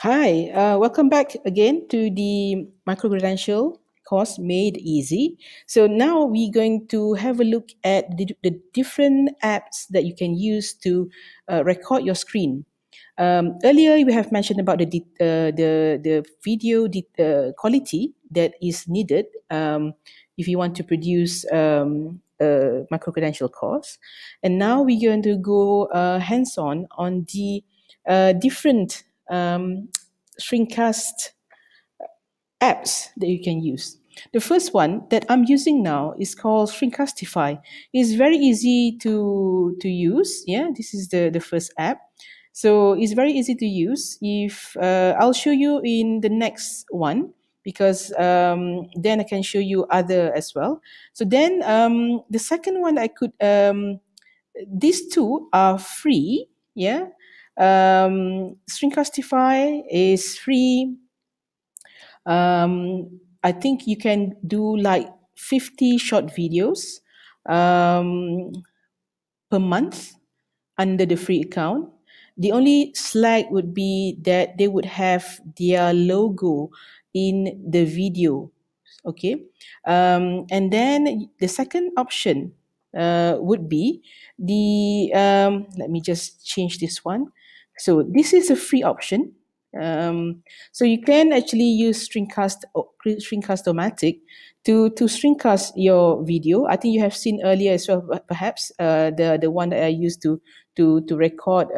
Hi, welcome back again to the micro-credential course made easy. So now we're going to have a look at the different apps that you can use to record your screen. Earlier, we have mentioned about the video quality that is needed if you want to produce a micro-credential course. And now we're going to go hands-on the different Screencast apps that you can use. The first one that I'm using now is called Screencastify. It's very easy to use. Yeah, this is the first app. So it's very easy to use. If I'll show you in the next one because then I can show you other as well. So then the second one I could these two are free. Yeah, Screencastify is free. I think you can do like 50 short videos um, per month under the free account. The only slag would be that they would have their logo in the video. Okay. And then the second option would be let me just change this one. So this is a free option. So you can actually use Screencast-O-Matic to screencast your video. I think you have seen earlier as well, perhaps the one that I used to record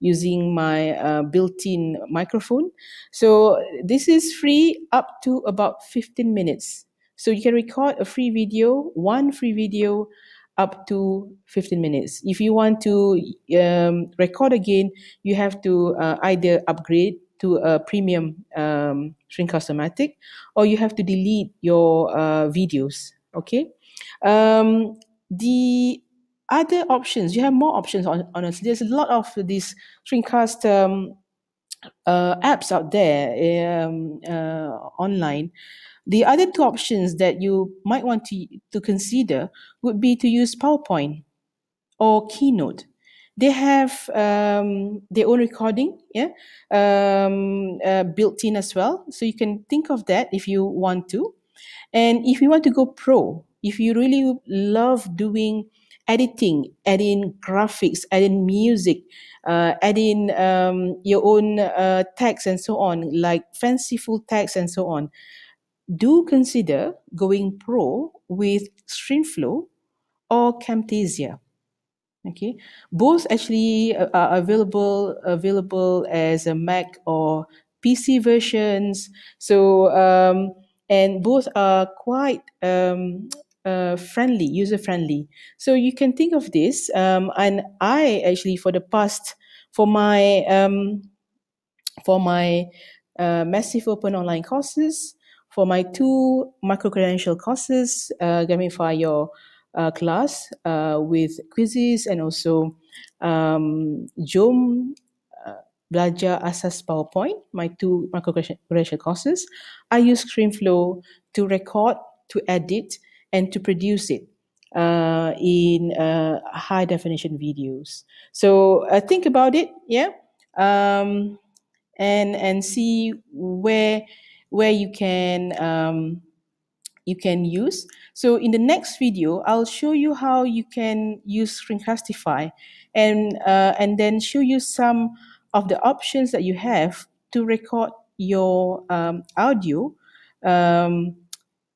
using my built-in microphone. So this is free up to about 15 minutes. So you can record a free video, one free video up to 15 minutes. If you want to record again, you have to either upgrade to a premium Screencast-O-Matic, or you have to delete your videos. Okay. The other options, you have more options. Honestly, there's a lot of these screencast apps out there online. The other two options that you might want to consider would be to use PowerPoint or Keynote. They have their own recording, yeah, built in as well. So you can think of that if you want to. And if you want to go pro, if you really love doing editing, adding graphics, adding music, adding your own text and so on, like fanciful text and so on, do consider going pro with StreamFlow or Camtasia. Okay, both actually are available as a Mac or PC versions. So and both are quite friendly, user friendly. So you can think of this. And I actually for my massive open online courses, for my two micro credential courses, Gamify Your class with quizzes and also Jom Belajar Asas PowerPoint, my two micro credential courses. I use ScreenFlow to record, to edit, and to produce it in high definition videos. So think about it, yeah. Um, and see where you can use. So in the next video, I'll show you how you can use Screencastify and then show you some of the options that you have to record your audio um,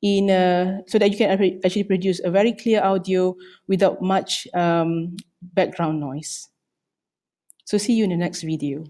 so that you can actually produce a very clear audio without much background noise. So see you in the next video.